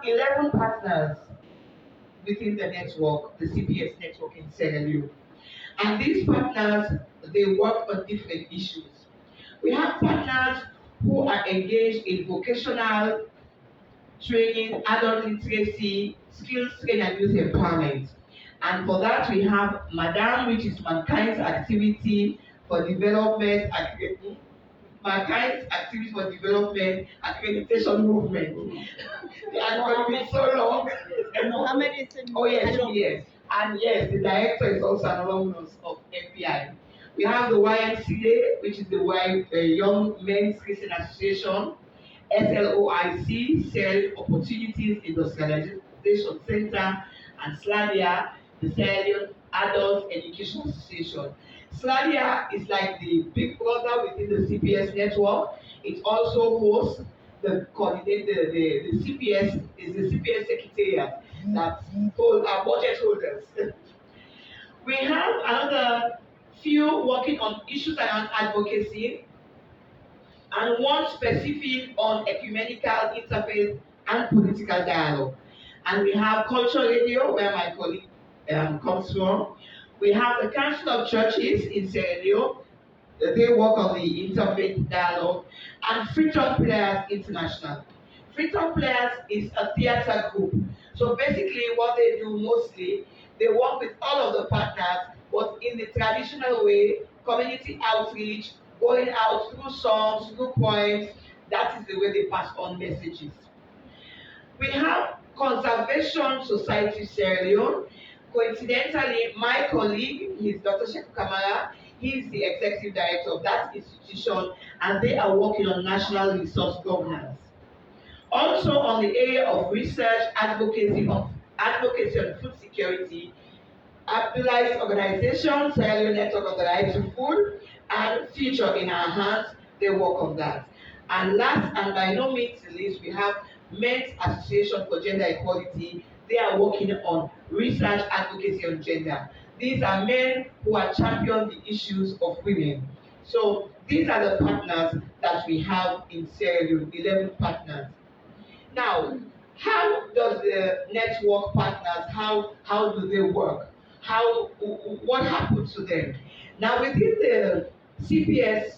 11 partners within the network, the CPS network in Sierra Leone. And these partners, they work on different issues. We have partners who are engaged in vocational training, adult literacy, skills training and youth empowerment. And for that we have MADAM, which is Mankind's Activity for Development, Mankind's Activity for Development Accreditation Movement. The acronym is so long. Mohammed is in Oh yes. And yes, the director is also an alumnus of MPI. We have the YMCA, which is the Young Men's Christian Association, SLOIC, Sierra Opportunities Industrialization Center, and SLADIA, the Sierra Leone Adult Education Association. SLADIA is like the big brother within the CPS network. It also hosts the CPS is the CPS Secretariat that hold our budget holders. We have another few working on issues around advocacy, and one specific on ecumenical interfaith and political dialogue. And we have Culture Radio, where my colleague comes from. We have the Council of Churches in Sierra Leone. They work on the interfaith dialogue. And Freedom Players International. Freedom Players is a theater group. So basically what they do mostly, they work with all of the partners, but in the traditional way, community outreach, going out through songs, through poems. That is the way they pass on messages. We have Conservation Society Sierra Leone. Coincidentally, my colleague is Dr. Sheku Kamara. He is the executive director of that institution, and they are working on national resource governance. Also on the area of research, advocacy on food security, Abdullah's organization, Sierra Leone Network of the Right to Food, and Future in Our Hands, they work on that. And last and by no means least, we have Men's Association for Gender Equality. They are working on research advocacy on gender. These are men who are championing the issues of women. So these are the partners that we have in Sierra Leone, 11 partners. Now, how does the network partners, how do they work? What happens to them? Now within the CPS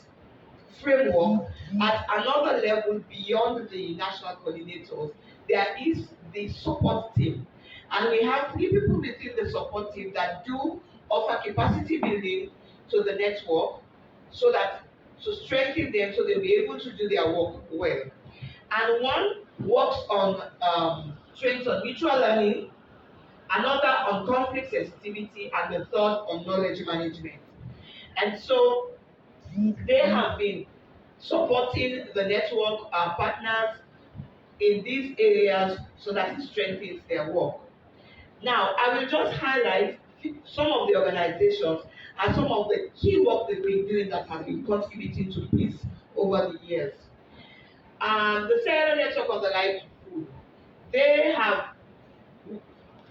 framework, at another level beyond the national coordinators, there is the support team. And we have 3 people within the support team that do offer capacity building to the network so that to strengthen them so they'll be able to do their work well. And one works on trains on mutual learning, another on conflict sensitivity, and the third on knowledge management. And so they have been supporting the network partners in these areas so that it strengthens their work. Now, I will just highlight some of the organizations and some of the key work they've been doing that has been contributing to peace over the years. The Sierra Network of the Right to Food, they have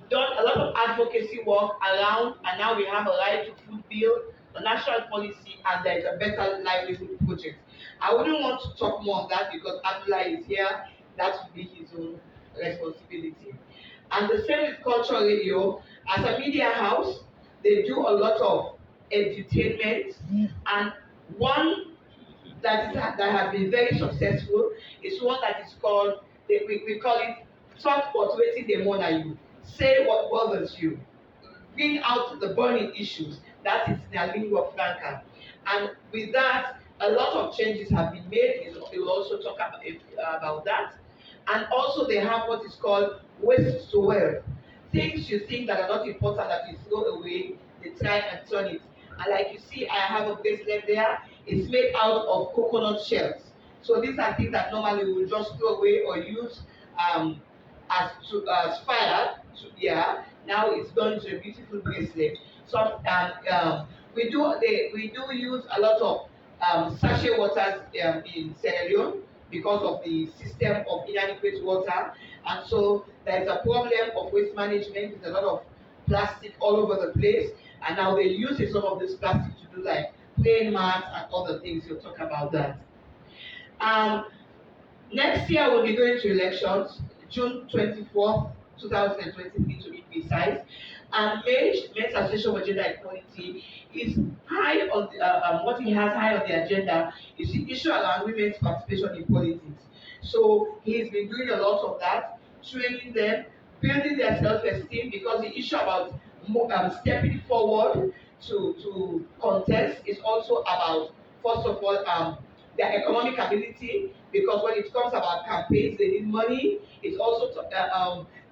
done a lot of advocacy work around, and now we have a right to food bill, a national policy, and there is a better livelihood project. I wouldn't want to talk more on that because Abdullah is here. That would be his own responsibility. And the same with Culture Radio. As a media house, they do a lot of edutainment, and one that has been very successful is one that is called, we call it Talk But Wetin Dey Murder You. Say what bothers you. Bring out the burning issues. That is their lingua franca. And with that, a lot of changes have been made. They will also talk about that. And also they have what is called waste to wealth. Things you think that are not important that you throw away, they try and turn it. And like you see, I have a bracelet there. It's made out of coconut shells. So these are things that normally we will just throw away or use as fire. Now it's done to a beautiful bracelet. So we do use a lot of sachet waters in Sierra Leone because of the system of inadequate water, and so there's a problem of waste management. There's a lot of plastic all over the place, and now they use some of this plastic to do like plain mats and other things. You'll talk about that. Next year we'll be going to elections. June 24th, 2023 to be precise. And Men's Association for Gender Equality is high on what he has high on the agenda is the issue around women's participation in politics. So he's been doing a lot of that, training them, building their self-esteem because the issue about stepping forward to contest is also about, first of all, their economic ability because when it comes about campaigns, they need money. It's also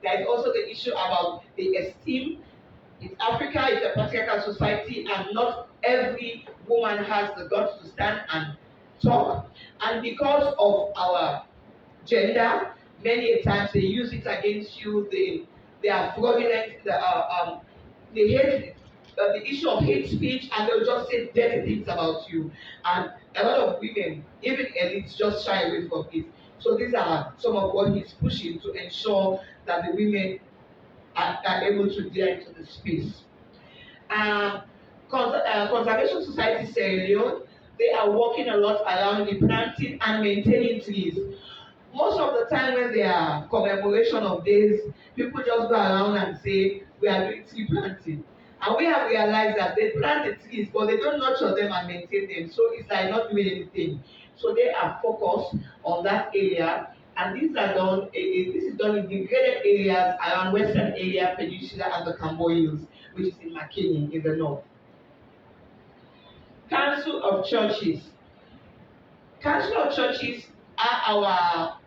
there is also the issue about the esteem. In Africa, it's a patriarchal society, and not every woman has the guts to stand and talk. And because of our gender, many a times they use it against you. They are fraudulent. They hate the issue of hate speech, and they'll just say dirty things about you. And a lot of women, even elites, just shy away from it. So these are some of what he's pushing to ensure that the women are able to get into the space. Um, Conservation Society Sierra Leone, they are working a lot around the planting and maintaining trees. Most of the time when there are commemoration of days, people just go around and say we are doing tree planting. And we have realized that they plant the trees, but they don't nurture them and maintain them. So it's like not doing anything. So they are focused on that area. And these are done, this is done in degraded areas around Western area, Peninsula, and the Cambo Hills, which is in McKinney in the north. Council of Churches. Council of Churches are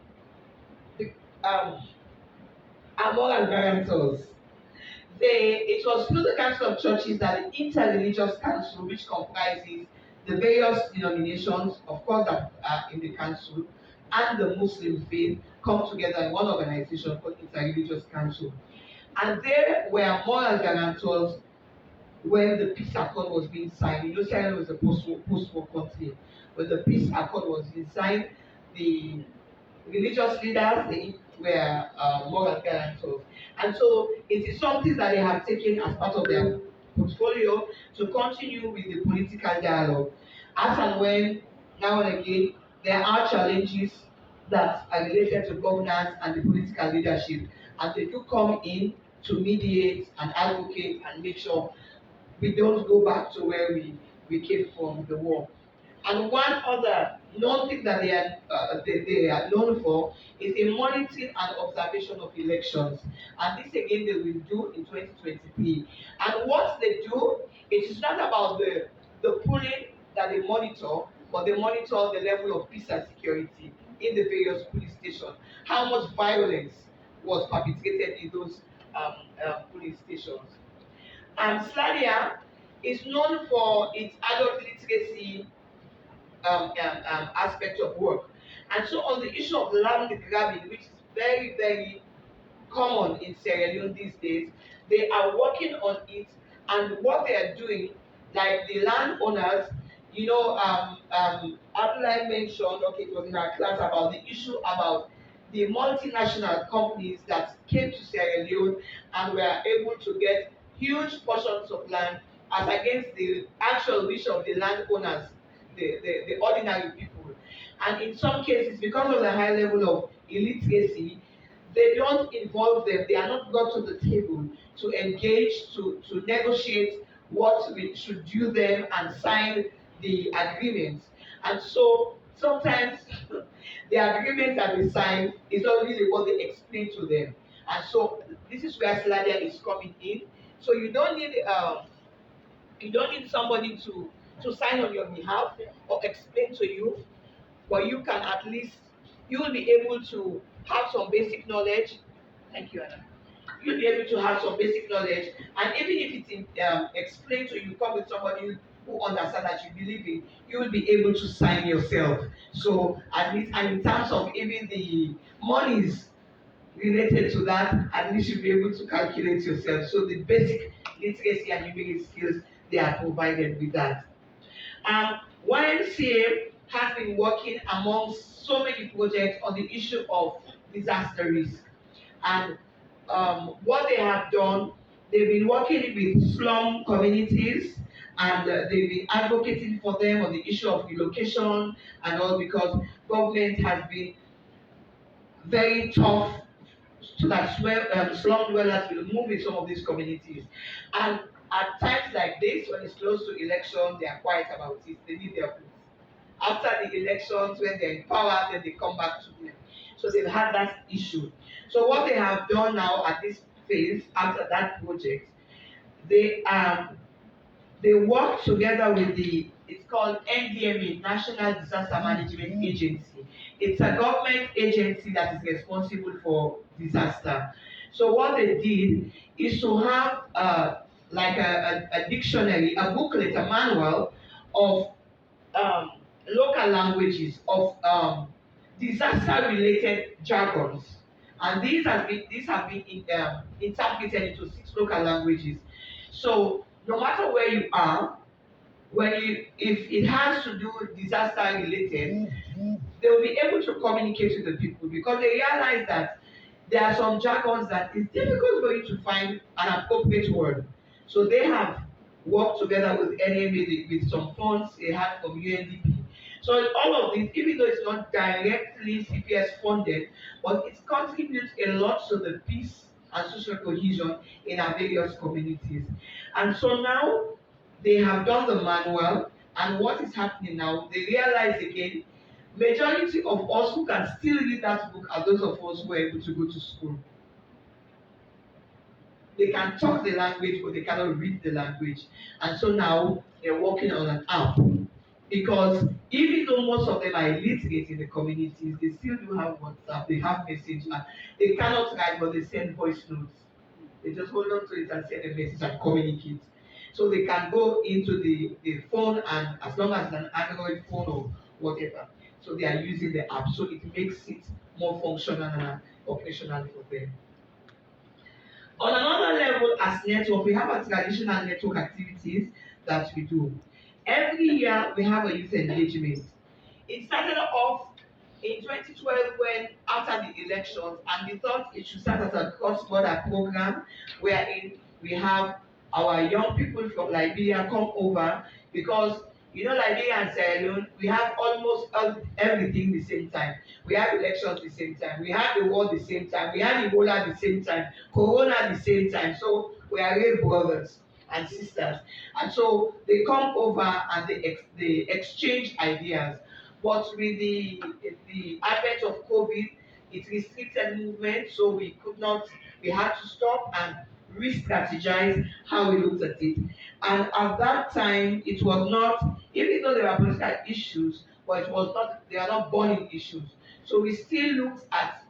um, our moral guarantors. It was through the Council of Churches that the Interreligious Council, which comprises the various denominations, of course, that are in the council, and the Muslim faith, come together in one organization called Interreligious Council. And there were moral guarantors when the peace accord was being signed. You know, Sierra Leone was a post-war country. When the peace accord was being signed, the religious leaders they were moral guarantors. And so it is something that they have taken as part of their portfolio to continue with the political dialogue. As and when, now and again, there are challenges that are related to governance and the political leadership, and they do come in to mediate and advocate and make sure we don't go back to where we came from the war. And one other known thing that they are known for is the monitoring and observation of elections. And this again they will do in 2023. And what they do, it is not about the polling that they monitor, but they monitor the level of peace and security in the various police stations. How much violence was perpetrated in those police stations. Sladia is known for its adult literacy aspect of work. And so on the issue of land grabbing, which is very, very common in Sierra Leone these days, they are working on it, and what they are doing, like the landowners, you know, Abdullah mentioned, okay, it was in our class about the issue about the multinational companies that came to Sierra Leone and were able to get huge portions of land as against the actual wish of the landowners, the ordinary people. And in some cases, because of the high level of illiteracy, they don't involve them, they are not brought to the table to engage, to negotiate what we should do them and sign the agreements. And so sometimes the agreement that they sign is not really what they explain to them. And so this is where Sladia is coming in. So you don't need somebody to sign on your behalf or explain to you, but you can at least, you will be able to have some basic knowledge. Thank you, Anna. You'll be able to have some basic knowledge, and even if it's explained to you, come with somebody who understands that you believe in, you will be able to sign yourself. So at least, and in terms of even the monies related to that, at least you'll be able to calculate yourself. So the basic literacy and numeric skills, they are provided with that. YMCA has been working among so many projects on the issue of disaster risk. And what they have done, they've been working with slum communities, and they've been advocating for them on the issue of relocation and all, because government has been very tough so that slum dwellers will move in some of these communities. And at times like this, when it's close to election, they are quiet about it. They need their votes. After the elections, when they're in power, then they come back to them. So they've had that issue. So what they have done now at this phase, after that project, they they work together with it's called NDMA, National Disaster Management Agency. It's a government agency that is responsible for disaster. So what they did is to have like a dictionary, a booklet, a manual of um, local languages of disaster related jargons, and these have been interpreted into 6 local languages. So no matter where you are, when you if it has to do with disaster related, they will be able to communicate with the people because they realize that there are some jargons that it's difficult for you to find an appropriate word. So they have worked together with NMA with some funds they had from UNDP. So all of this, even though it's not directly CPS funded, but it contributes a lot to the peace and social cohesion in our various communities. And so now they have done the manual, and what is happening now, they realize again majority of us who can still read that book are those of us who are able to go to school. They can talk the language, but they cannot read the language. And so now they're working on an app. Because even though most of them are illiterate in the communities, they still do have WhatsApp, they have Messenger. They cannot write, but they send voice notes. They just hold on to it and send a message and communicate. So they can go into the phone, and as long as it's an Android phone or whatever. So they are using the app. So it makes it more functional and operational for them. On another level, as network, we have a traditional network activities that we do. Every year, we have a youth engagement. It started off in 2012 when after the elections, and we thought it should start as a cross-border program wherein we have our young people from Liberia come over because Liberia and Sierra Leone, we have almost everything the same time. We have elections the same time. We have the war the same time. We have Ebola the same time. Corona the same time. So we are real brothers and sisters. And so they come over and they exchange ideas. But with the advent of COVID, it restricted movement, so we had to stop and re-strategize how we looked at it. And at that time, it was not, even though there were political issues, but it was not, they are not burning issues. So we still looked at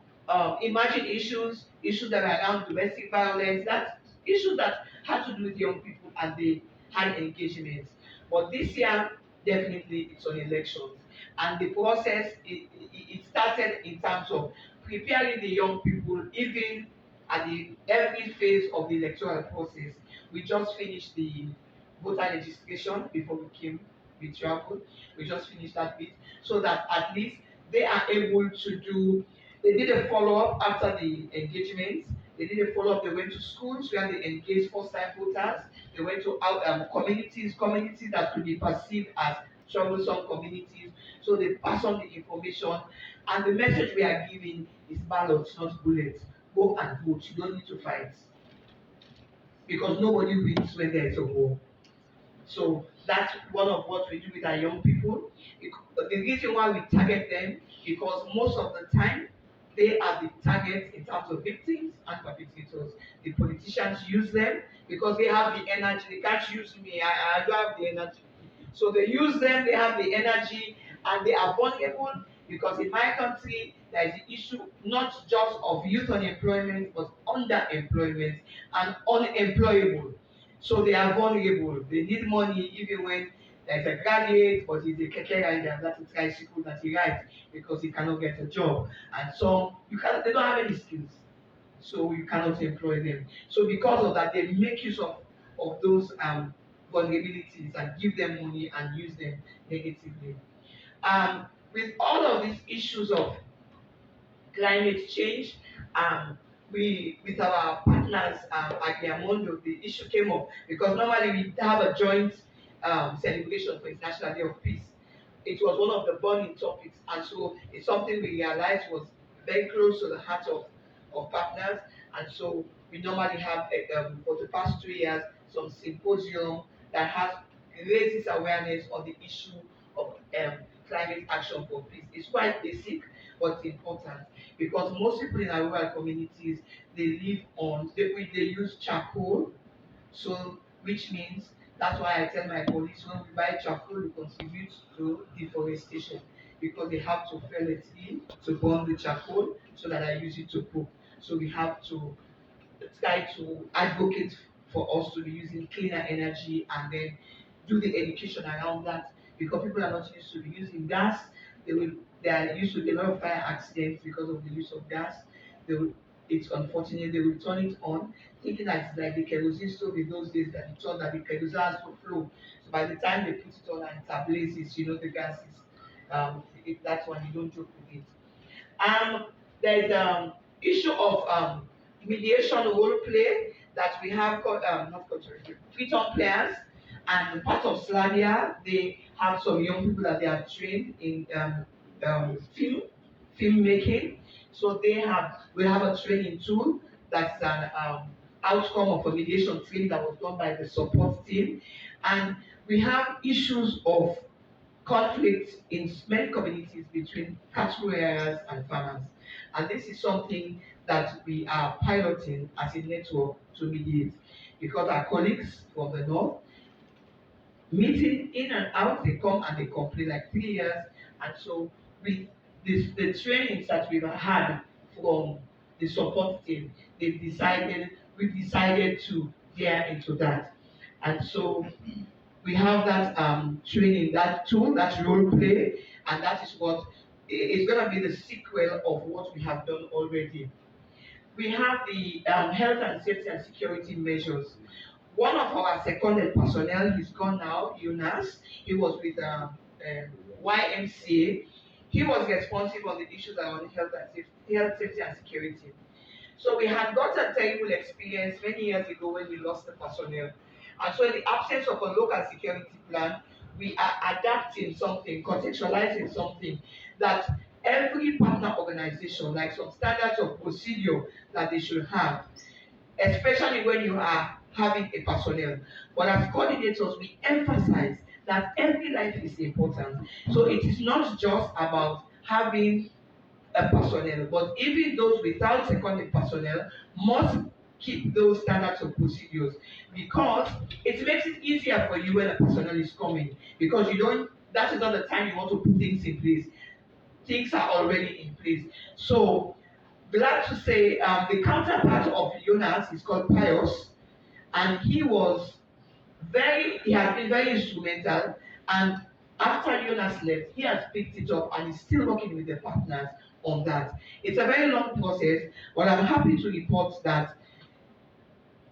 emerging issues that are around domestic violence, that issues that had to do with young people, and they had engagements. But this year, definitely, it's on elections, and the process it started in terms of preparing the young people even at the every phase of the electoral process. We just finished the voter registration before we traveled. We just finished that bit so that at least they are able to do. They did a follow up after the engagement. They did a follow up. They went to schools where they engaged first time voters. They went to communities that could be perceived as troublesome communities. So they pass on the information, and the message we are giving is ballots, not bullets. Go and vote. You don't need to fight because nobody wins when there is a war. So that's one of what we do with our young people. The reason why we target them, because most of the time they are the target in terms of victims and perpetrators. The politicians use them because they have the energy. They can't use me. I don't have the energy. So they use them, they have the energy, and they are vulnerable because in my country there is the issue not just of youth unemployment but underemployment and unemployable. So they are vulnerable. They need money even when there's a graduate but he's a keke rider, that's a tricycle that he rides because he cannot get a job. And so they don't have any skills. So you cannot employ them. So because of that, they make use of those vulnerabilities and give them money and use them negatively. Um, with all of these issues of climate change, we with our partners at Yamondo, the issue came up because normally we have a joint celebration for International Day of Peace. It was one of the burning topics, and so it's something we realized was very close to the heart of of partners. And so we normally have, for the past 2 years, some symposium that has raised this awareness on the issue of climate action for peace. It's quite basic, but important because most people in our rural communities, they use charcoal, so which means that's why I tell my colleagues when we buy charcoal, we contribute to deforestation because they have to fell it in to burn the charcoal so that I use it to cook. So we have to try to advocate for us to be using cleaner energy and then do the education around that because people are not used to be using gas. They are used to a lot of fire accidents because of the use of gas. They will, it's unfortunate they will turn it on thinking that it's like the kerosene stove in those days that you thought that the kerosene has to flow. So by the time they put it on and it ablases, the gas is that's when you don't joke with it. Um, there's issue of mediation role play that we have called not cultural freedom players, and part of Slavia they have some young people that they have trained in film making. So we have a training tool that's an outcome of a mediation training that was done by the support team, and we have issues of conflict in many communities between cattle rearers and farmers. And this is something that we are piloting as a network to mediate because our colleagues from the north, meeting in and out, they come and they complain like 3 years. And so with the trainings that we've had from the support team, we've decided to veer into that. And so we have that training, that tool, that role play, and that is what is going to be the sequel of what we have done already. We have the health and safety and security measures. One of our seconded personnel, he's gone now, Eunice. He was with YMCA. He was responsible on the issues around health, safety, and security. So we had got a terrible experience many years ago when we lost the personnel. And so in the absence of a local security plan, we are adapting something, contextualizing something that every partner organization, like some standards of procedure that they should have, especially when you are having a personnel. But as coordinators, we emphasize that every life is important. So it is not just about having a personnel, but even those without seconded personnel must keep those standards of procedures because it makes it easier for you when a personnel is coming because you don't that is not the time you want to put things in place. Things are already in place. So glad to say the counterpart of Jonas is called Pius, and he has been very instrumental, and after Jonas left, he has picked it up and is still working with the partners on that. It's a very long process, but I'm happy to report that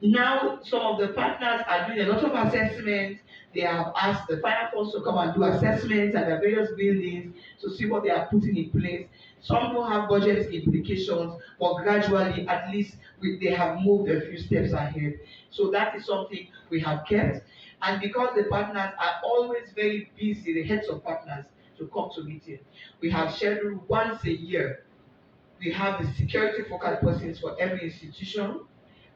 now some of the partners are doing a lot of assessments. They have asked the fire force to come and do assessments at the various buildings to see what they are putting in place. Some don't have budget implications, but gradually, at least they have moved a few steps ahead. So that is something we have kept. And because the partners are always very busy, the heads of partners, to come to meeting, we have scheduled once a year. We have the security focal persons for every institution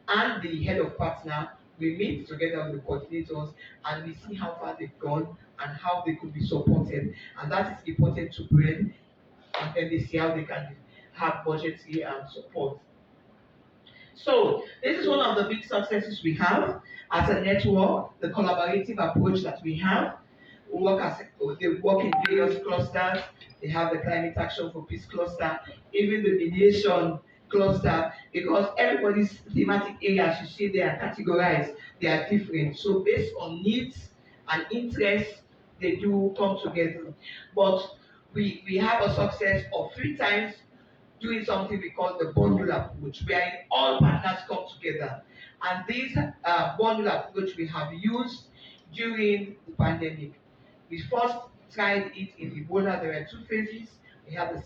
and the head of partner. We meet together with the coordinators and we see how far they've gone and how they could be supported. And that is important to bring, and then they see how they can have budgetary support. So this is one of the big successes we have as a network, the collaborative approach that we have. They work in various clusters. They have the climate action for peace cluster, even the mediation cluster, because everybody's thematic areas you see they are categorized, they are different. So based on needs and interests, they do come together. But we have a success of 3 times doing something we call the bundle approach, where all partners come together. And this bundle approach we have used during the pandemic. We first tried it in Ebola. There were 2 phases. We have the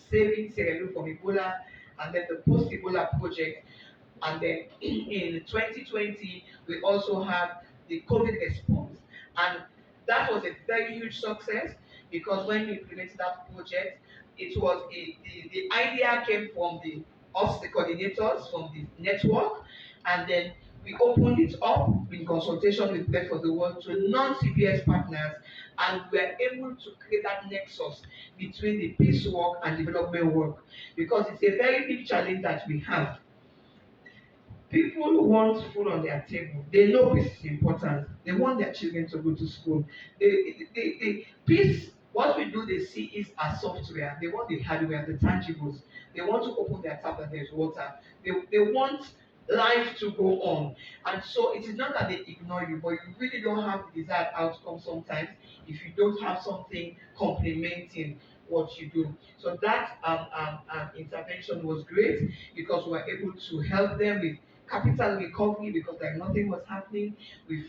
saving Sierra Leone from Ebola, and then the post-Ebola project. And then in 2020, we also have the COVID response. And that was a very huge success because when we implemented that project, the idea came from the us, the coordinators from the network, and then we opened it up in consultation with Bled for the World to non-CPS partners, and we are able to create that nexus between the peace work and development work, because it's a very big challenge that we have. People want food on their table. They know peace is important. They want their children to go to school. Peace, what we do, they see is as software. They want the hardware, the tangibles. They want to open their tap and there's water. They want life to go on. And so it is not that they ignore you, but you really don't have the desired outcome sometimes if you don't have something complementing what you do. So that intervention was great because we were able to help them with capital recovery because like nothing was happening. We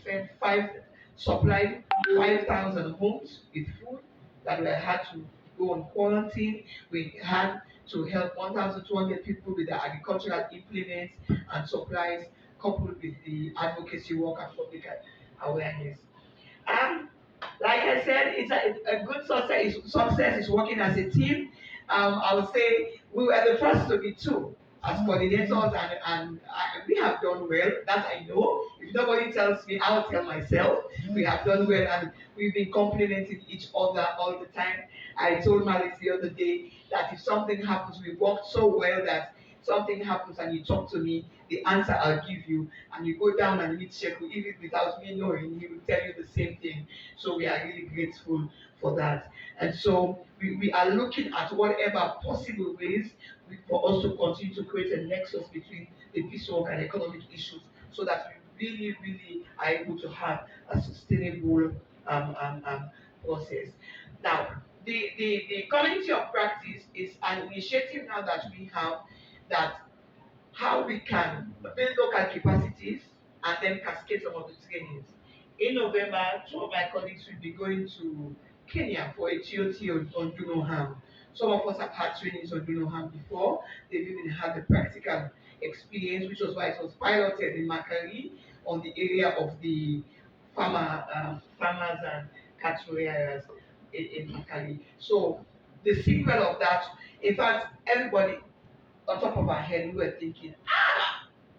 supplied 5,000 homes with food that we had to go on quarantine. We had to help 1,200 people with the agricultural implements and supplies coupled with the advocacy work and public awareness. Um, like I said, it's a good success. Success is working as a team. I would say we were the first to be two as coordinators, and we have done well. That I know. If nobody tells me, I'll tell myself. We have done well, and we've been complimenting each other all the time. I told Malice the other day that if something happens, we work so well that something happens and you talk to me, the answer I'll give you, and you go down and meet Sheku, even without me knowing, he will tell you the same thing. So we are really grateful for that. And so we are looking at whatever possible ways for us to continue to create a nexus between the peace work and economic issues so that we really, really are able to have a sustainable process. Now, the community of practice is an initiative now that we have that how we can build local capacities and then cascade some of the trainings. In November, two of my colleagues will be going to Kenya for a TOT on Dunoham. Some of us have had trainings on Dunoham before. They've even had the practical experience, which was why it was piloted in Makari on the area of the farmers and cattle areas in Makari. So the sequel of that, in fact, everybody on top of our head, we were thinking,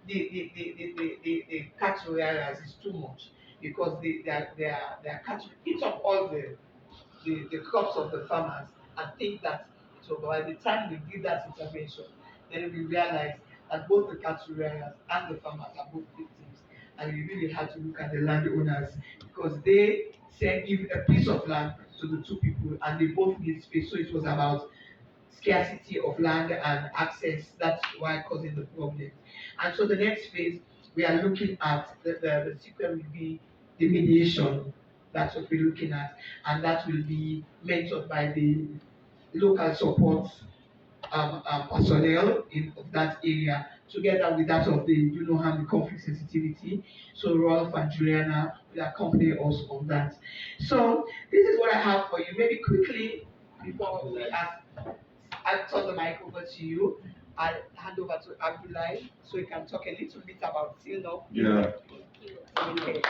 the cattle areas is too much because their cattle eat up all the crops of the farmers and think that it will, by the time we did that intervention, then we realized that both the cattle areas and the farmers are both victims. And we really had to look at the landowners because they said give a piece of land to the two people and they both need space. So it was about scarcity of land and access. That's why causing the problem. And so the next phase, we are looking at the sequel will be the mediation. That's what we're looking at, and that will be mentored by the local support personnel of that area, together with that of the the conflict sensitivity. So Rolf and Juliana will accompany us on that. So this is what I have for you. Maybe quickly before we ask, I'll turn the mic over to you. I'll hand over to Abdullah so he can talk a little bit about Silno. Yeah. Okay.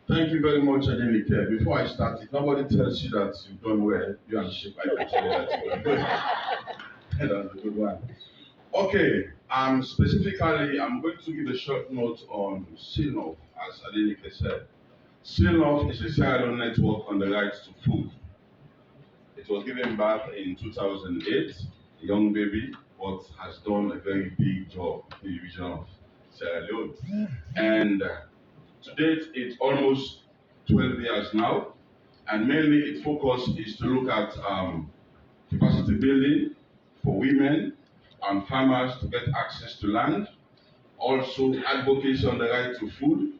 Thank you very much, Adelike. Before I start, if nobody tells you that you've done well, you and Ship, I can tell you that you've done well. That's a good one. Okay, specifically, I'm going to give a short note on Silno, as Adelike said. Silno is a Sierra Leone network on the right to food. It was given back in 2008, a young baby, but has done a very big job in the region of Sierra Leone. And to date, it's almost 12 years now, and mainly its focus is to look at capacity building for women and farmers to get access to land, also advocacy on the right to food,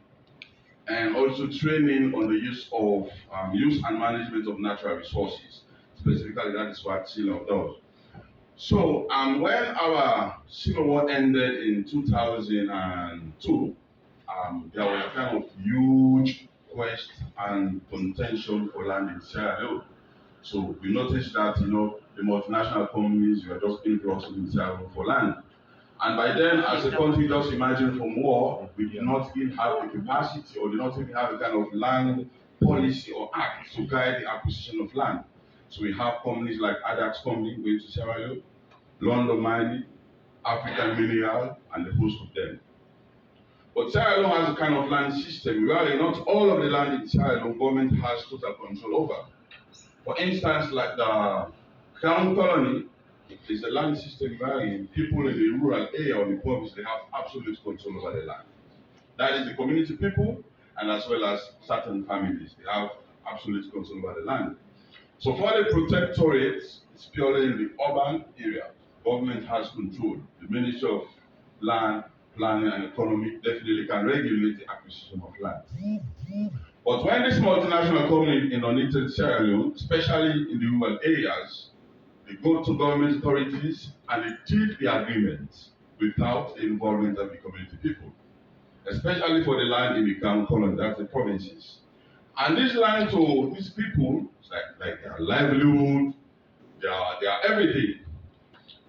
and also training on the use and management of natural resources. Specifically, that is what Silo does. So when our Civil War ended in 2002, there was a kind of huge quest and contention for land in Sierra Leone. So we noticed that the multinational companies were just influxing in Sierra Leone for land. And by then, as a country just emerging from war, we did not even have the capacity or did not even have a kind of land policy or act to guide the acquisition of land. So we have companies like Adax Company going to Sierra Leone, London Mining, African Mineral, and a host of them. But Sierra Leone has a kind of land system where not all of the land in Sierra Leone government has total control over. For instance, like the Crown Colony, it is a land system where people in the rural area or the province, they have absolute control over the land. That is the community people, and as well as certain families, they have absolute control over the land. So for the protectorate, it's purely in the urban area. Government has control. The Ministry of Land, Planning and Economy definitely can regulate the acquisition of land. But when this multinational company in Untitled Sierra Leone, especially in the rural areas, they go to government authorities and they take the agreement without the involvement of the community people, especially for the land in the Crown Colony, that's the provinces. And this land to these people, it's like their livelihood, their everything.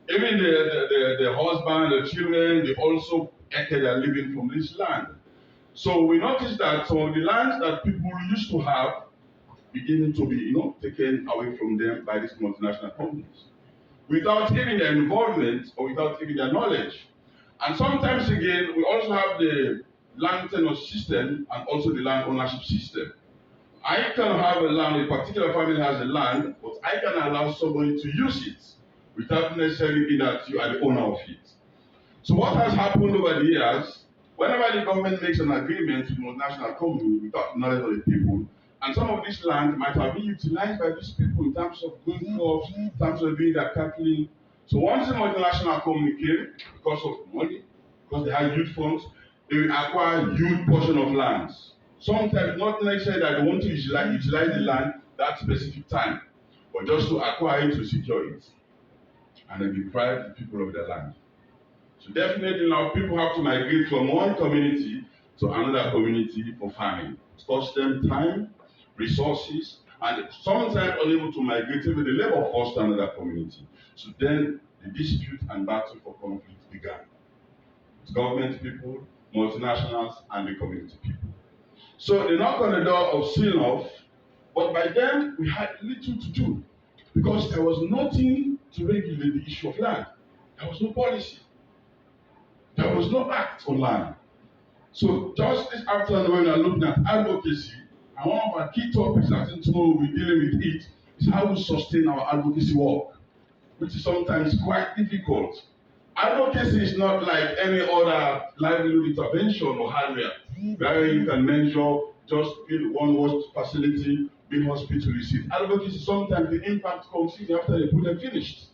Even the husband, the children, they also earn their living from this land. So we noticed that some of the lands that people used to have beginning to be, taken away from them by these multinational companies, without even their involvement or without even their knowledge. And sometimes again, we also have the land tenure system and also the land ownership system. I can have a land, a particular family has a land, but I can allow somebody to use it without necessarily being that you are the owner of it. So what has happened over the years, whenever the government makes an agreement with a multinational company without knowledge of the people, and some of this land might have been utilized by these people in terms of going crops, in terms of doing their cattle. So once the multinational company came, because of money, because they had huge funds, they will acquire huge portion of lands. Sometimes not necessarily that they want to utilize the land that specific time, but just to acquire it to secure it. And then deprive the people of their land. So definitely now people have to migrate from one community to another community for farming. It costs them time, resources, and sometimes unable to migrate with the labor force to another community. So then the dispute and battle for conflict began. It's government people, multinationals, and the community people. So they knocked on the door of seal-off, but by then we had little to do because there was nothing to regulate the issue of land. There was no policy. There was no act on land. So just this afternoon when we are looking at advocacy, and one of our key topics I think tomorrow we'll be dealing with it is how we sustain our advocacy work, which is sometimes quite difficult. Advocacy is not like any other livelihood intervention or hardware, where you can measure just build one wash facility, build hospital receipt. Advocacy, sometimes the impact comes in after the project finished.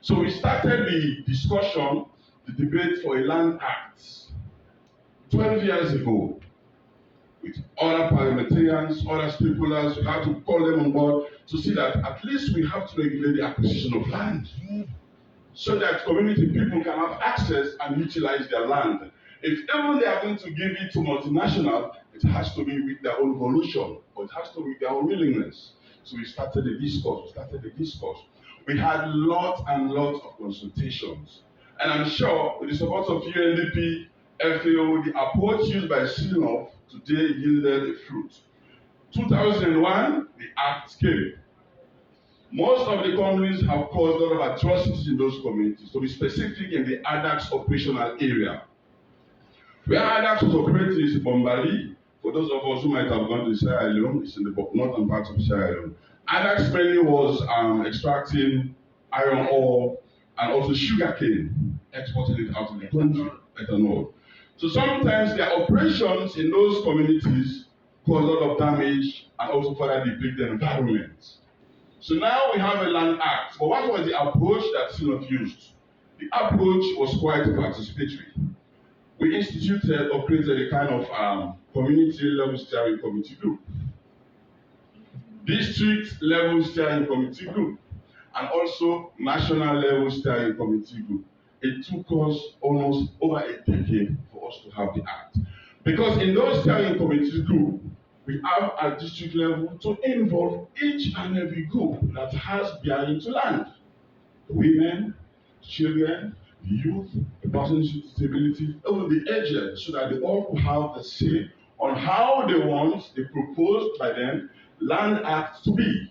So we started the discussion, the debate for a land act 12 years ago with other parliamentarians, other stakeholders. We had to call them on board to see that at least we have to regulate the acquisition of land, so that community people can have access and utilize their land. If even they are going to give it to multinational, it has to be with their own volition, or it has to be with their own willingness. So we started the discourse. We had lots and lots of consultations. And I'm sure with the support of UNDP, FAO, the approach used by seal-off today yielded a fruit. 2001, the Act came. Most of the companies have caused a lot of atrocities in those communities, to be specific in the ADAX operational area. Where ADAX was operating is Bombali. For those of us who might have gone to Sierra Leone, it's in the northern part of Sierra Leone. ADAX mainly was extracting iron ore and also sugarcane, exporting it out of the country, ethanol. So sometimes their operations in those communities cause a lot of damage and also further deplete the environment. So now we have a land act. But what was the approach that seal-off used? The approach was quite participatory. We instituted or created a kind of community level steering committee group, district level steering committee group, and also national level steering committee group. It took us almost over a decade for us to have the act. Because in those steering committee group, we have at district level to involve each and every group that has bearing to land. The women, children, the youth, the persons with disabilities, even the aged, so that they all could have the say on how they want the proposed by them land act to be.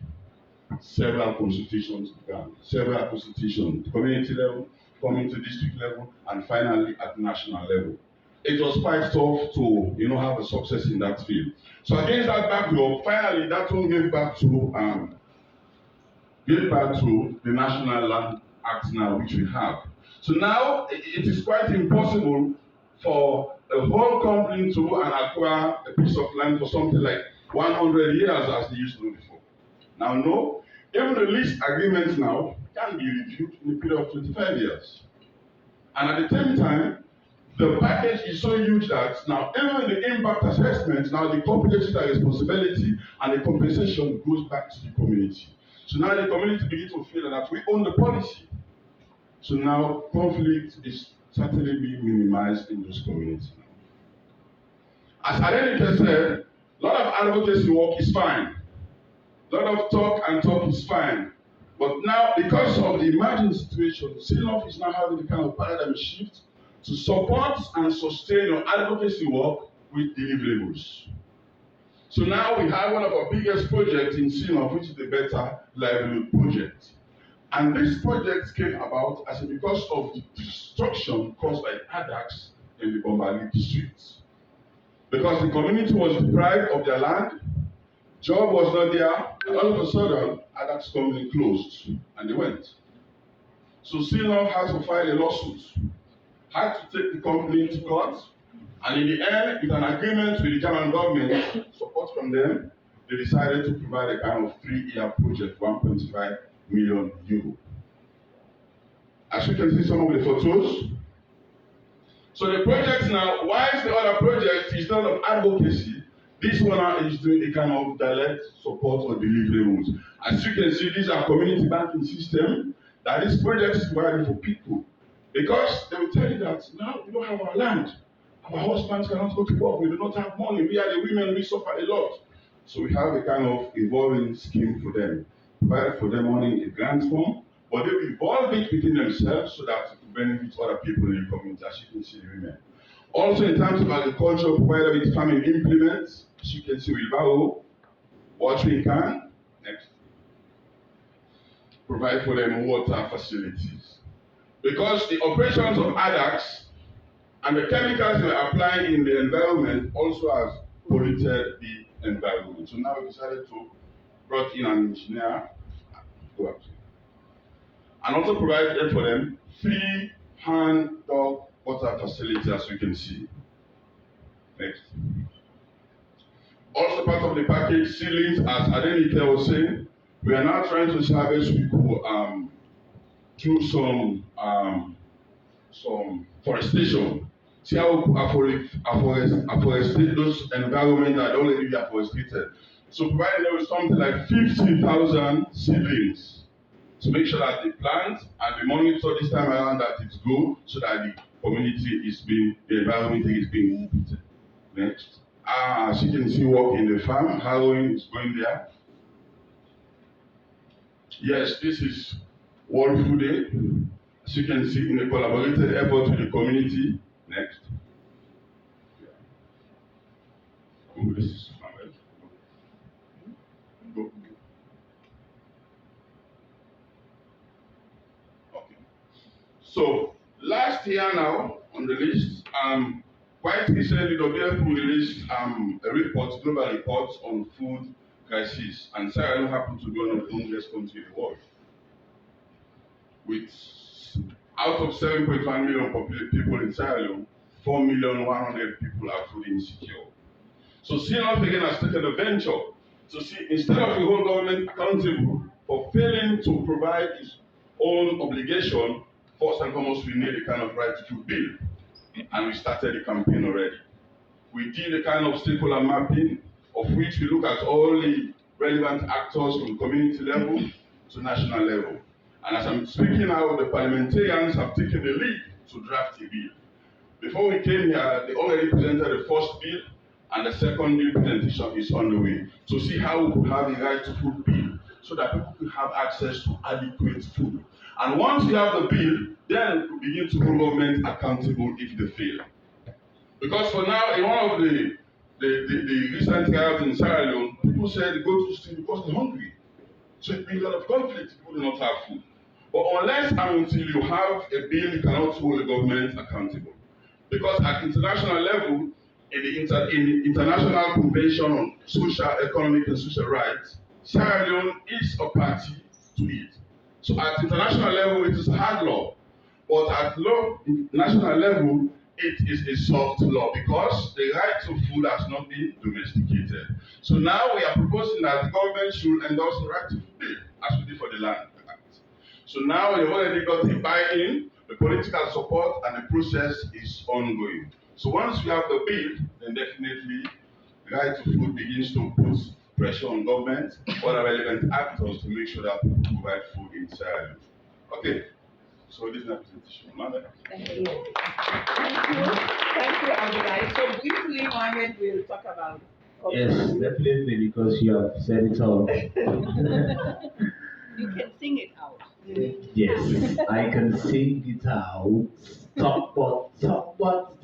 several consultations began, several consultations, community level, coming to district level, and finally at national level. It was quite tough to, have a success in that field. So against that backdrop, finally that one gave back to the National Land Act now, which we have. So now it is quite impossible for a whole company to acquire a piece of land for something like 100 years as they used to do before. Now, no, even the lease agreements now can be reviewed in a period of 25 years. And at the same time, the package is so huge that now even the impact assessment, now the company takes their responsibility and the compensation goes back to the community. So now the community begins to feel that we own the policy. So now conflict is certainly being minimized in those communities. As Adenike said, a lot of advocacy work is fine. A lot of talk is fine. But now, because of the emerging situation, CNOF is now having a kind of paradigm shift to support and sustain your advocacy work with deliverables. So now we have one of our biggest projects in CNOF, which is the Better Livelihood project. And this project came about because of the destruction caused by attacks in the Bombali districts. Because the community was deprived of their land, job was not there, and all of a sudden, attacks company closed, and they went. So CNOF had to file a lawsuit, had to take the company to court, and in the end, with an agreement with the German government, support from them, they decided to provide a kind of 3-year project, 1.5 million euro. As you can see some of the photos. So the project now, whilst the other project is not of advocacy, this one now is doing a kind of direct support or delivery routes. As you can see, these are community banking system that this project is providing for people. Because they will tell you that now we don't have our land. Our husbands cannot go to work. We do not have money. We are the women, we suffer a lot. So we have a kind of evolving scheme for them. Provide for them money in a grant form, but they will evolve it within themselves so that it will benefit other people in the community, as you can see the women. Also in terms of agriculture, provide with farming implements, as you can see wheelbarrow, watering can, next. Provide for them water facilities. Because the operations of ADAX and the chemicals they are applying in the environment also has polluted the environment. So now we decided to brought in an engineer, and also provided for them free hand-dug water facility, as you can see. Next. Also part of the package, ceilings, as Adenike was saying, we are now trying to establish people through some forestation. See how we afforestate those environments that already are forested. So providing them with something like 50,000 seedlings to make sure that they plant and they monitor this time around that it's good so that the community is being, the environment is being improved. Next. As you can see, work in the farm, harrowing is going there. Yes, this is World Food Day. As you can see, in a collaborated effort with the community. Next. Oh, this is go. Okay. So last year now on the list, quite recently WFP released a report, global report on food crisis, and Sierra Leone happened to be one of the hungriest countries in the world. With out of 7.1 million people in Sierra Leone, 4,100,000 people are food insecure. So CNOF again has taken a venture to see, instead of the whole government accountable for failing to provide its own obligation, first and foremost we need a kind of right to food bill. And we started the campaign already. We did a kind of stakeholder mapping, of which we look at all the relevant actors from community level to national level. And as I'm speaking now, the parliamentarians have taken the lead to draft a bill. Before we came here, they already presented the first bill, and the second bill presentation is on the way to see how we could have a right to food bill so that people could have access to adequate food. And once we have the bill, then we begin to hold government accountable if they fail. Because for now, in one of the recent riots in Sierra Leone, people said they go to the street because they're hungry. So it means a lot of conflict. People do not have food. But unless and until you have a bill, you cannot hold the government accountable. Because at international level, in the International Convention on Social, Economic and Social Rights, Sierra Leone is a party to it. So at international level, it is a hard law. But at national level, it is a soft law because the right to food has not been domesticated. So now we are proposing that the government should endorse the right to food bill, as we did for the Land Act. So now we've already got the buy-in, the political support, and the process is ongoing. So once we have the bill, then definitely the right to food begins to put pressure on government, other relevant actors to make sure that people provide food in Sierra Leone. Okay, so this is my presentation. Thank you. Thank you, Abdullah. So briefly, Mohammed will talk about. Yes, definitely, because you have said it all. You can sing it out. Yes, I can sing it out. Top but,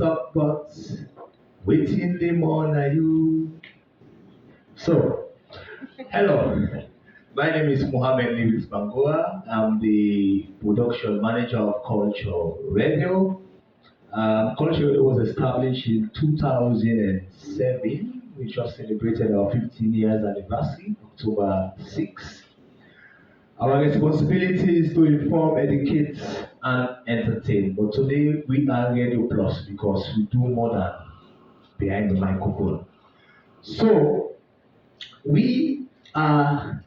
waiting the morning you. So, hello, my name is Mohammed Lewis Bangoa. I'm the production manager of Culture Radio. Culture Radio was established in 2007, which just celebrated our 15 years anniversary, October 6th. Our responsibility is to inform, educate, and entertain. But today we are Radio Plus because we do more than behind the microphone. So we are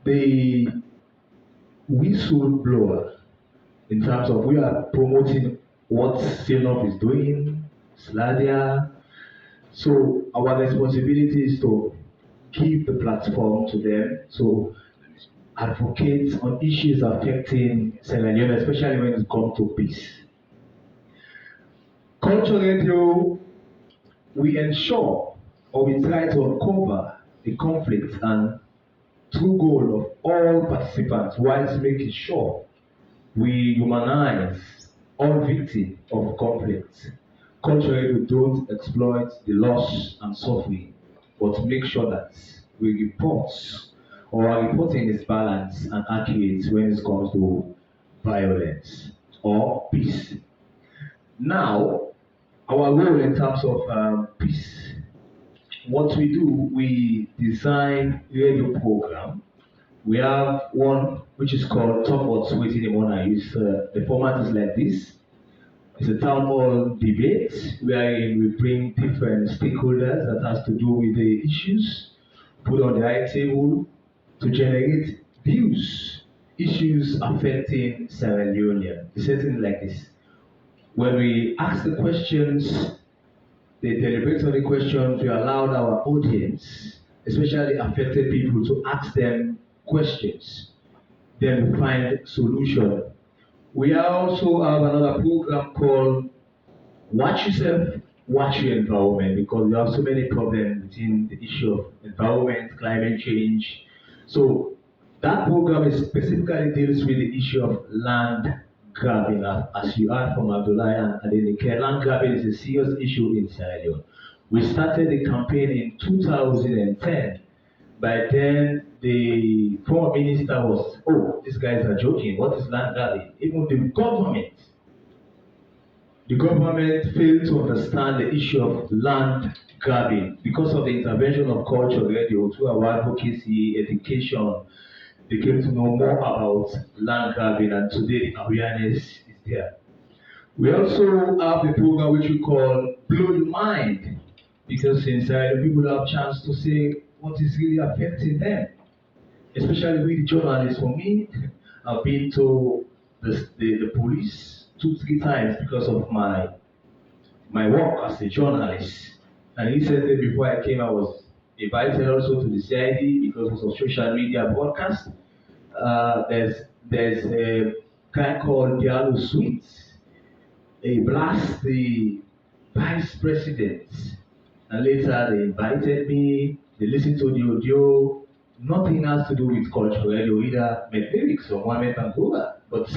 the whistleblower in terms of we are promoting what Sinop is doing, Sladia. So our responsibility is to give the platform to them. So advocate on issues affecting Sierra Leone, especially when it comes to peace. Culture Radio, we ensure or we try to uncover the conflicts and true goal of all participants whilst making sure we humanize all victims of conflict. Culture Radio don't exploit the loss and suffering, but make sure that we report or our reporting is balanced and accurate when it comes to violence or peace. Now, our role in terms of peace, what we do, we design radio program. We have one which is called Talk What's Waiting in One Eye. The format is like this. It's a town hall debate wherein we bring different stakeholders that has to do with the issues, put on the high table, to generate views, issues affecting Sierra Leone. It's something like this. When we ask the questions, they deliberate on the questions, we allowed our audience, especially affected people, to ask them questions. Then we find solution. We also have another program called Watch Yourself, Watch Your Environment, because we have so many problems within the issue of environment, climate change. So that program is specifically deals with the issue of land grabbing. As you heard from Abdullah and Adenike, land grabbing is a serious issue in Sierra Leone. We started the campaign in 2010. By then, the former minister was, oh, these guys are joking. What is land grabbing? Even the government failed to understand the issue of land grabbing because of the intervention of Culture Radio through our advocacy, education. They came to know more about land grabbing, and today the awareness is there. We also have the program which we call Blow Your Mind, because inside people have a chance to say what is really affecting them, especially with the journalists. For me, I've been to the police 2-3 times because of my work as a journalist. And recently, before I came, I was invited also to the CID because of social media broadcast. There's a guy called Diallo Sweets. He blasts the vice president, and later they invited me. They listened to the audio. Nothing has to do with Culture Radio, either make lyrics or Mohammed Angola, but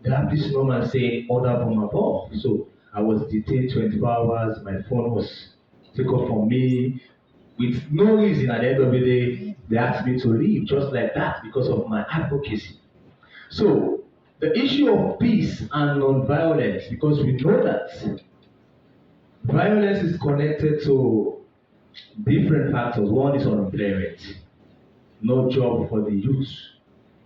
they have this normal saying order from above. So I was detained 24 hours. My phone was taken from me with no reason. At the end of the day, They asked me to leave just like that because of my advocacy. So the issue of peace and non-violence, because we know that violence is connected to different factors. One is unemployment, no job for the youth.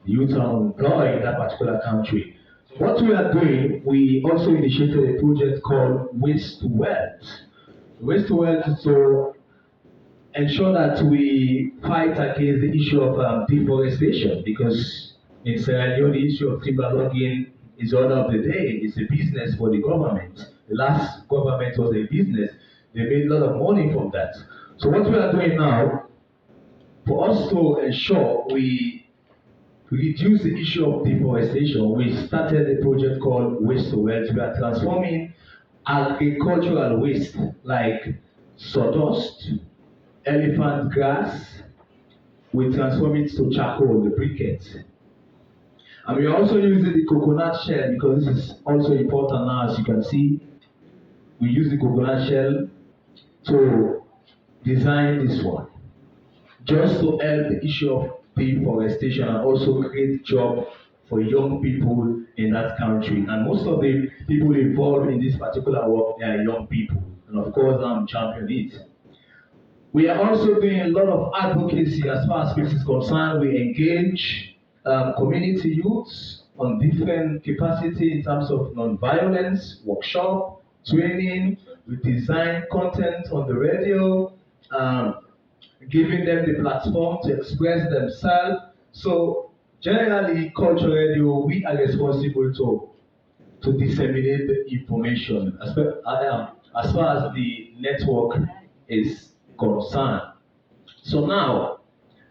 The youth are unemployed in that particular country. What we are doing, we also initiated a project called Waste to Wealth. Waste to Wealth is to ensure that we fight against the issue of deforestation, because in Sierra Leone the issue of timber logging is order of the day. It's a business for the government. The last government was a business. They made a lot of money from that. So what we are doing now, for us to ensure we reduce the issue of deforestation, we started a project called Waste to Wealth. We are transforming agricultural waste like sawdust, elephant grass, we transform it to charcoal, the briquettes. And we are also using the coconut shell, because this is also important now. As you can see, we use the coconut shell to design this one, just to help the issue of deforestation and also create job for young people in that country. And most of the people involved in this particular work, they are young people. And of course, I'm championing it. We are also doing a lot of advocacy as far as peace is concerned. We engage community youths on different capacity in terms of non-violence, workshop, training. We design content on the radio, giving them the platform to express themselves. So generally, cultural radio, we are responsible to disseminate the information as far as the network is concerned. So now,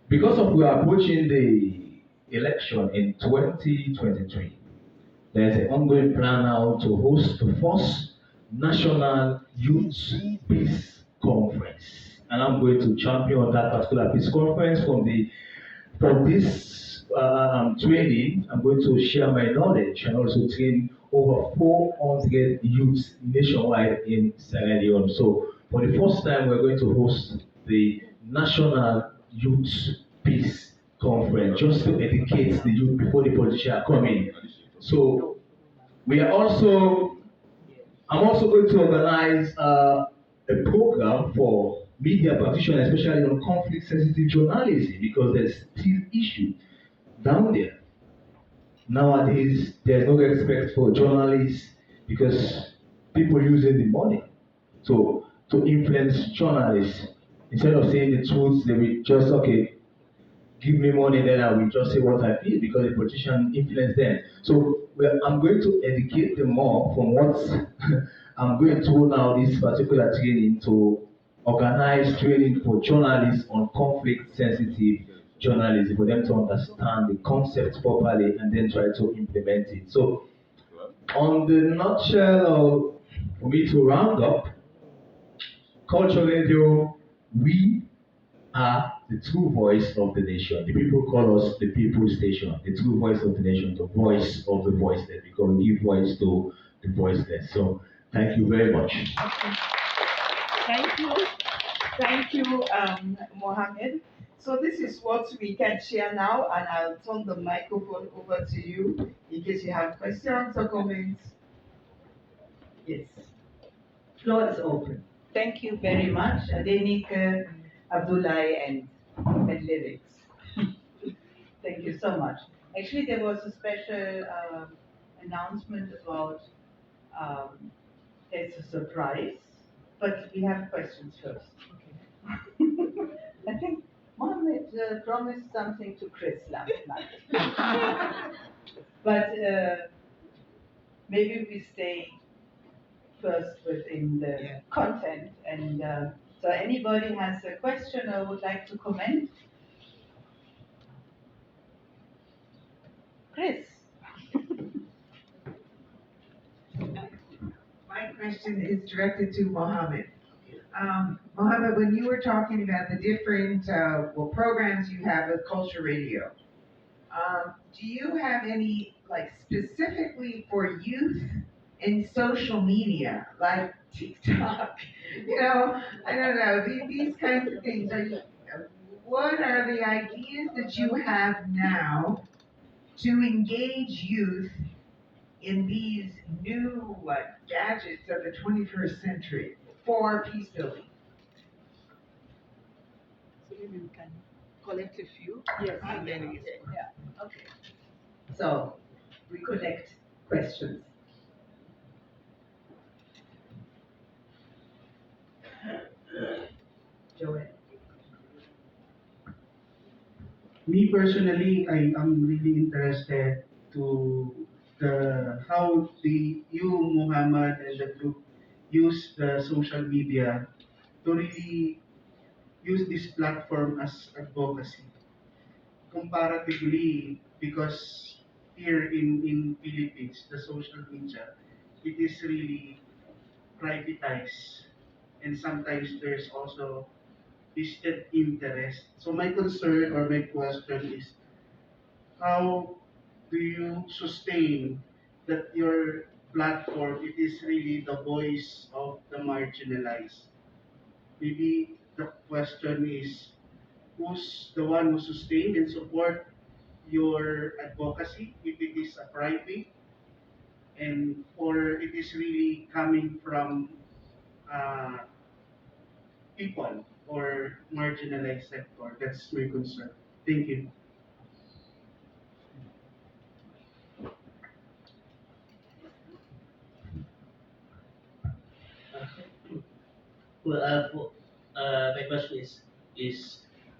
because of we are approaching the election in 2023, there's an ongoing plan now to host the first National Youth Peace Conference. And I'm going to champion that particular peace conference from this training. I'm going to share my knowledge and also train over 400 youths nationwide in Sierra Leone. So for the first time, we're going to host the National Youth Peace Conference, just to educate the youth before the politicians are coming. So we are also, I'm also going to organize a program for media practitioners, especially on conflict-sensitive journalism, because there's still issue down there. Nowadays, there's no respect for journalists because people using the money to influence journalists. Instead of saying the truth, they will just, okay, give me money, then I will just say what I feel because the politician influence them. So I'm going to educate them more from what I'm going through now, this particular training, to organize training for journalists on conflict sensitive journalism, for them to understand the concept properly and then try to implement it. So on the nutshell, for me to round up, Culture Radio, we are the true voice of the nation. The people call us the people station, the true voice of the nation, the voice of the voiceless, because we give voice to the voiceless. So thank you very much. Thank you. Thank you, Mohammed. So this is what we can share now, and I'll turn the microphone over to you in case you have questions or comments. Yes. Floor is open. Thank you very much, Adenike, Abdullahi, and Lyrics. Thank you so much. Actually, there was a special announcement about there's a surprise, but we have questions first. Okay. I think Mohammed promised something to Chris last night. But maybe we stay first within the content. And so anybody has a question or would like to comment? Chris. My question is directed to Mohammed. Mohammed, when you were talking about the different programs you have with Culture Radio, do you have any specifically for youth in social media, like TikTok? I don't know, these kinds of things. what are the ideas that you have now to engage youth in these new gadgets of the 21st century for peace building? So maybe we can collect a few. Yes. And then we say, yeah, okay. So we collect questions. Joel. Me personally, I am really interested to the how the you Muhammad and the group use the social media to really use this platform as advocacy. Comparatively, because here in Philippines, the social media, it is really privatized, and sometimes there's also vested interest. So my concern or my question is, how do you sustain that your platform it is really the voice of the marginalized? Maybe the question is, who's the one who sustain and support your advocacy if it is a private, and or it is really coming from uh, people or marginalized sector? That's my concern. Thank you. Well, my question is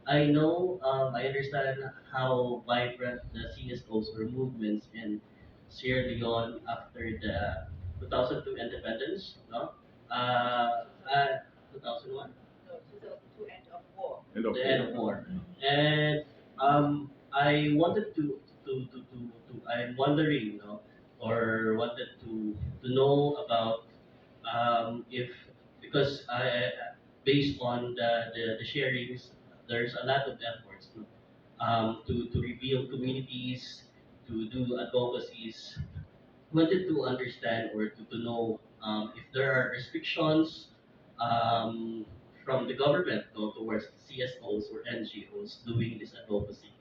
I know I understand how vibrant the CSOs or movements in Sierra Leone after the 2002 independence, no? Uh, 2001, No, 2002 end of war. End of the end of war, and I wanted I'm wondering, or wanted to know about if because based on the sharings, there's a lot of efforts to reveal communities, to do advocacies. Wanted to understand or to know if there are restrictions um, from the government towards CSOs or NGOs doing this advocacy.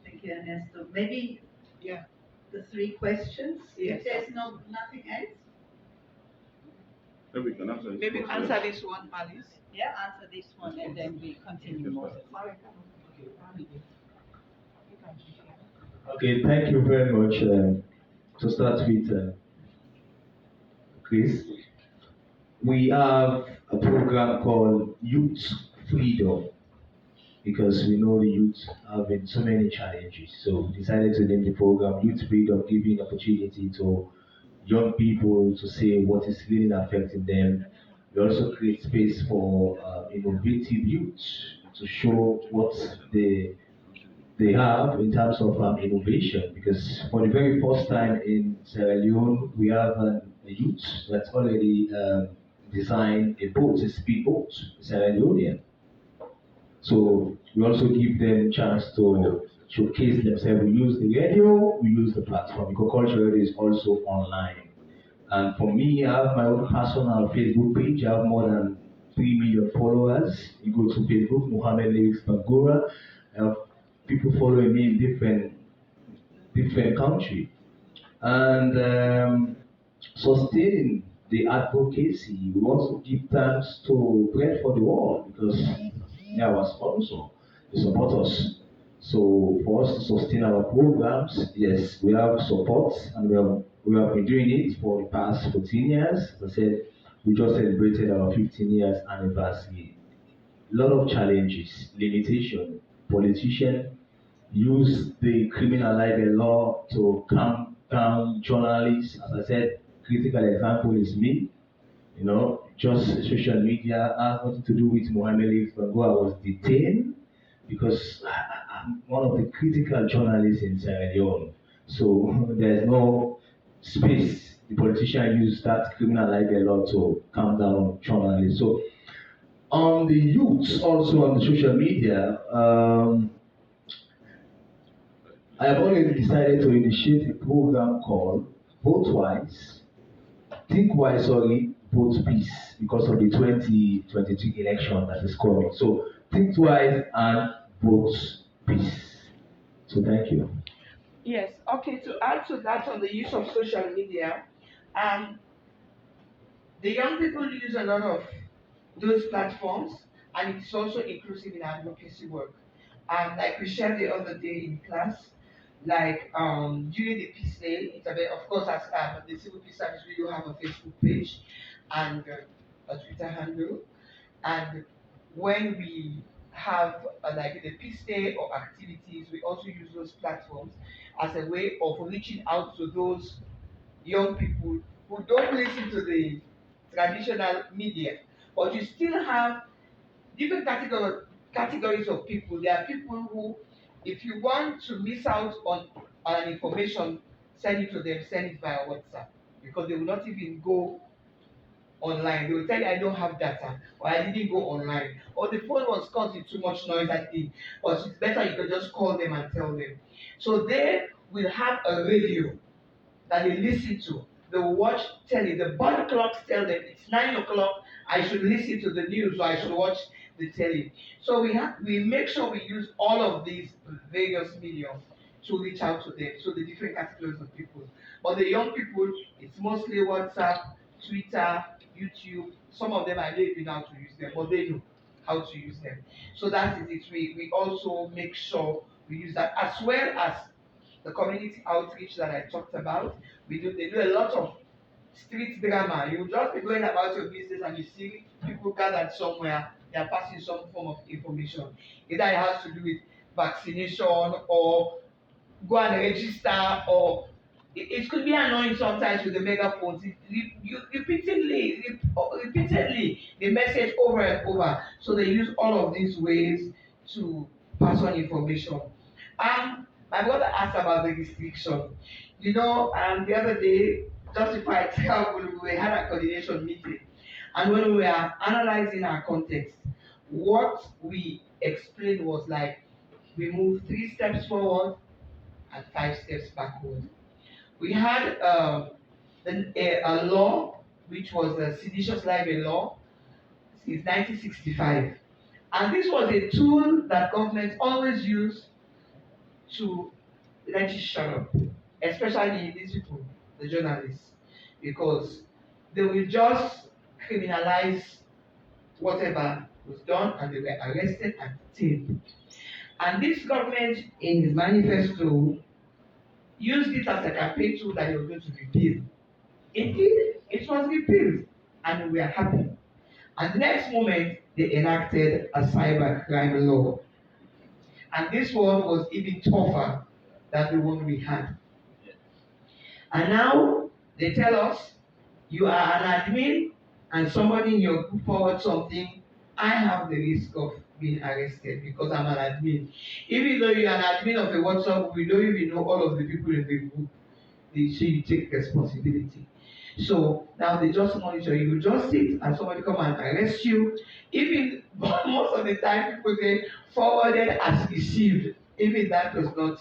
Thank you, Ernesto. Maybe Yeah. the three questions, Yes. if there's nothing else? Maybe we can answer this Maybe question. answer this one, Alice. Yeah, answer this one and then we continue more. Okay, thank you very much. To start with, Chris, we have a program called Youth Freedom because we know the youth have been so many challenges. So we decided to name the program Youth Freedom, giving opportunity to young people to say what is really affecting them. We also create space for innovative youth to show what they have in terms of innovation. Because for the very first time in Sierra Leone, we have a youth that's already designed a boat, a speedboat, Sierra Leonean. So we also give them chance to showcase themselves. We use the radio, we use the platform. Because Culture Radio is also online. And for me, I have my own personal Facebook page. I have more than 3 million followers. You go to Facebook, Mohammed Lyrics Bangura. I have people following me in different country. And sustaining the advocacy, we want to give thanks to Bread for the World because they are our sponsor. They support us. So for us to sustain our programs, yes, we have support and we have been doing it for the past 14 years. As I said, we just celebrated our 15 years anniversary. A lot of challenges, limitation. Politicians use the criminal libel law to calm down journalists. As I said, critical example is me. Just social media has nothing to do with Mohammed Ali Bango. I was detained because I'm one of the critical journalists in Sierra Leone. So there's no space. The politician used that criminal libel law to calm down journalists. So on the youth, also on the social media, I have already decided to initiate a program called Vote Wise, Think Wise, sorry, vote peace because of the 2022 election that is coming. So think twice and vote peace. So thank you. Yes, okay, to add to that on the use of social media, um, the young people use a lot of those platforms, and it's also inclusive in advocacy work. Like we shared the other day in class, like during the peace day, it's a bit, of course, as the civil peace service, we do have a Facebook page and a Twitter handle. And when we have like the peace day or activities, we also use those platforms as a way of reaching out to those young people who don't listen to the traditional media, but you still have different categories of people. There are people who, if you want to miss out on an information, send it to them, send it via WhatsApp, because they will not even go online. They will tell you, I don't have data, or I didn't go online, or the phone was causing too much noise at the, but it's better you can just call them and tell them. So they will have a radio that they listen to. They will watch telly. The body clocks tell them it's 9 o'clock. I should listen to the news, or I should watch the telly. So we make sure we use all of these various mediums to reach out to them. So the different categories of people. But the young people, it's mostly WhatsApp, Twitter, YouTube. Some of them I don't even know how to use them, but they know how to use them. So that is it. We also make sure we use that, as well as the community outreach that I talked about. They do a lot of street drama. You just be going about your business and you see people gathered somewhere, they are passing some form of information. Either it has to do with vaccination, or go and register, or it could be annoying sometimes with the megaphones. You repeatedly the message over and over. So they use all of these ways to pass on information. My brother asked about the restriction. The other day, just before I traveled, we had a coordination meeting. And when we were analyzing our context, what we explained was like, we moved 3 steps forward and 5 steps backward. We had a law, which was the Seditious Library Law, since 1965. And this was a tool that government always used to let you shut up, especially these people, the journalists, because they will just criminalize whatever was done, and they were arrested and detained. And this government, in his manifesto, used it as a campaign tool that they were going to repeal. Indeed, it was repealed, and we are happy. And the next moment, they enacted a cyber crime law. And this one was even tougher than the one we had. And now they tell us, you are an admin and somebody in your group forward something, I have the risk of being arrested because I'm an admin. Even though you're an admin of a WhatsApp, we don't even know all of the people in the group. They say you take responsibility. So now they just monitor you. You just sit and somebody come and arrest you. Even most of the time people say forwarded as received. Even that does not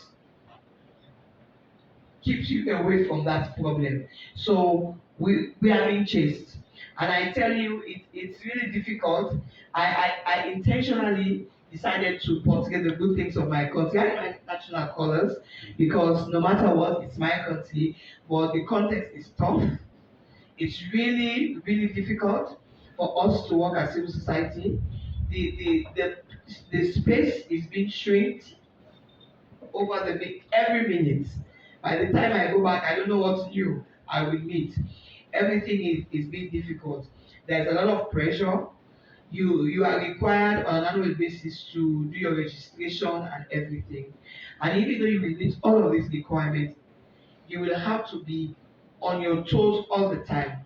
keep you away from that problem. So we are being chased. And I tell you, it's really difficult. I intentionally decided to portray the good things of my country and my national colors, because no matter what, it's my country, but the context is tough. It's really, really difficult for us to work as civil society. The space is being shrinked over every minute. By the time I go back, I don't know what new I will meet. Everything is being difficult. There's a lot of pressure. You are required on an annual basis to do your registration and everything. And even though you will meet all of these requirements, you will have to be on your toes all the time.